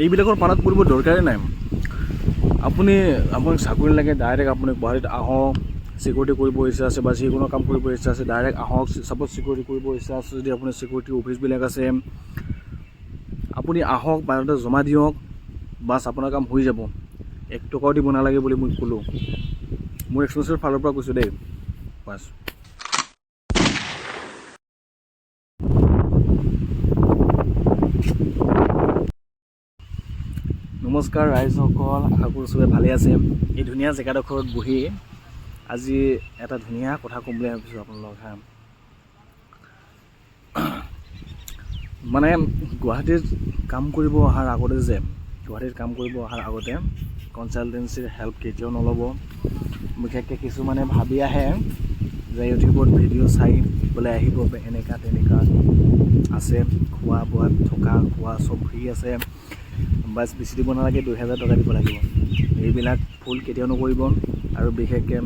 এইবিলাকৰ পাৰত পৰিব দৰকাৰেই নাই। আপোনাক চাকৰি লাগে, ডাইৰেক্ট আপুনি গুৱাহাটীত আহক, চিকিউৰিটি কৰিব ইচ্ছা আছে বা যিকোনো কাম কৰিব ইচ্ছা আছে ডাইৰেক্ট আহক। ছাপ'জ চিকিউৰিটি কৰিব ইচ্ছা আছে যদি আপুনি চিকিউৰিটি অফিচবিলাক আছে, আপুনি আহক, বায়'ডাটা জমা দিয়ক, বাছ আপোনাৰ কাম হৈ যাব। 1 টকাও দিব নালাগে বুলি মই ক'লোঁ। মোৰ এক্সপিৰিয়েঞ্চৰ ফালৰ পৰা কৈছোঁ দেই, বাছ। নমস্কাৰ ৰাইজসকল, আশা কৰোঁ চবে ভালে আছে। এই ধুনীয়া জেগাডোখৰত বহি আজি এটা ধুনীয়া কথা ক'ম বুলি ভাবিছোঁ আপোনালোকক। মানে গুৱাহাটীত কাম কৰিব অহাৰ আগতে কনচালটেঞ্চিৰ হেল্প কেতিয়াও নল'ব। বিশেষকৈ কিছুমানে ভাবি আহে যে ইউটিউবত ভিডিঅ' চাই বোলে আহিব, এনেকুৱা তেনেকুৱা আছে, খোৱা বোৱা থকা খোৱা চব ফ্ৰী আছে, বাছ বেছি দিব নালাগে, 2000 টকা দিব লাগিব। এইবিলাক ভুল কেতিয়াও নকৰিব। আৰু বিশেষকৈ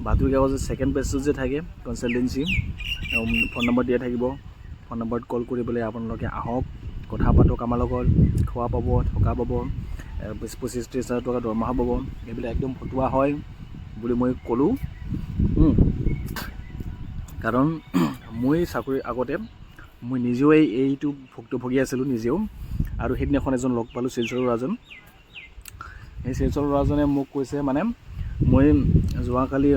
বাতৰি কাগজৰ ছেকেণ্ড পেজটো যে থাকে কনচালটেঞ্চি, ফোন নম্বৰ দিয়া থাকিব। ফোন নম্বৰত কল কৰি পেলাই আপোনালোকে আহক, কথা পাতক আমাৰ লগত, খোৱা পাব, থকা পাব, 25-30 হাজাৰ টকা দৰমহা পাব। এইবিলাক একদম ফটুৱা হয় বুলি মই ক'লোঁ। কাৰণ মই চাকৰিৰ আগতে মই নিজেও এইটো ভুক্তভোগী আছিলোঁ নিজেও। আৰু সেইদিনাখন এজন লগ পালোঁ, শিলচৰৰ ল'ৰাজন। সেই শিলচৰৰ ল'ৰাজনে মোক কৈছে, মানে মই যোৱাকালি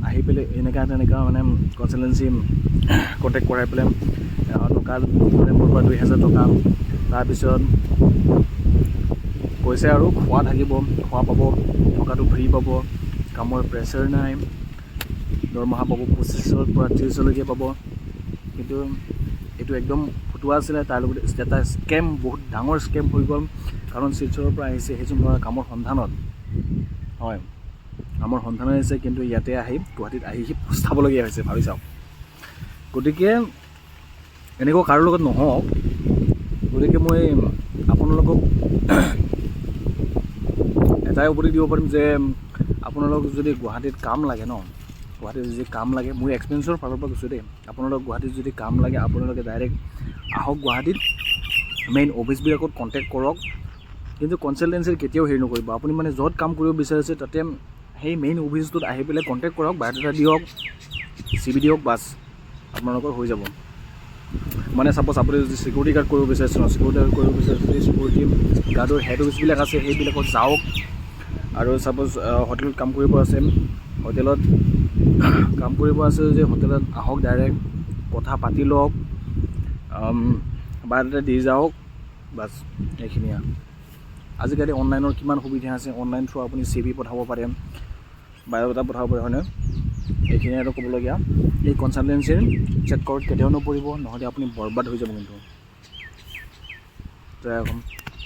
আহি পেলাই এনেকুৱা তেনেকুৱা মানে কনচালটেঞ্চি কণ্টেক্ট কৰাই পেলাই টকা মোৰ পৰা 2000 টকা, তাৰপিছত কৈছে আৰু খোৱা থাকিব, খোৱা পাব, থকাটো ফ্ৰী পাব, কামৰ প্ৰেছাৰ নাই, দৰমহা পাব 25ৰ পৰা 30লৈকে পাব। কিন্তু এইটো একদম ফটুৱা আছিলে। তাৰ লগত এটা স্কেম, বহুত ডাঙৰ স্কেম হৈ গ'ল। কাৰণ শিলচৰৰ পৰা আহিছে সেইজন ল'ৰা কামৰ সন্ধানত, হয়, কামৰ সন্ধানত আহিছে, কিন্তু ইয়াতে আহি গুৱাহাটীত আহি সি পস্তাবলগীয়া হৈছে, ভাবি চাওক। গতিকে এনেকুৱা কাৰো লগত নহওক। গতিকে মই আপোনালোকক এটাই উপদেশ দিব পাৰিম যে আপোনালোক যদি গুৱাহাটীত কাম লাগে ন, গুৱাহাটীত যদি কাম লাগে, মোৰ এক্সপিৰিয়েঞ্চৰ ফালৰ পৰা কৈছোঁ দেই, আপোনালোক গুৱাহাটীত যদি কাম লাগে আপোনালোকে ডাইৰেক্ট আহক গুৱাহাটীত, মেইন অফিচবিলাকত কণ্টেক্ট কৰক। কিন্তু কনচালটেঞ্চিৰ কেতিয়াও হেৰি নকৰিব। আপুনি মানে য'ত কাম কৰিব বিচাৰিছে তাতে সেই মেইন অফিচটোত আহি পেলাই কণ্টেক্ট কৰক, বায়'ডাটা দিয়ক, CV দিয়ক, বাছ আপোনালোকৰ হৈ যাব। মানে ছাপ'জ আপুনি যদি চিকিউৰিটি গাৰ্ড কৰিব বিচাৰিছে ন, চিকিউৰিটি গাৰ্ড কৰিব বিচাৰিছে যদি চিকিউৰিটি গাৰ্ডৰ হেড অফিচবিলাক আছে সেইবিলাকত যাওক। আৰু ছাপ'জ হোটেলত কাম কৰিব আছে, হোটেলত যদি হোটেলত আহক, ডাইৰেক্ট কথা পাতি লওক, বায়'ডাটা দি যাওক, বাছ এইখিনিয়ে। আজিকালি অনলাইনৰ কিমান সুবিধা আছে, অনলাইন থ্ৰু আপুনি CV পঠাব পাৰে, বায়'ডাটা পঠাব পাৰে, হয়নে? এইখিনিয়ে আৰু ক'বলগীয়া। এই কনচালটেঞ্চিৰ চেক কৰাত কেতিয়াও নপৰিব, নহ'লে আপুনি বৰবাদ হৈ যাব কিন্তু। জয় অসম।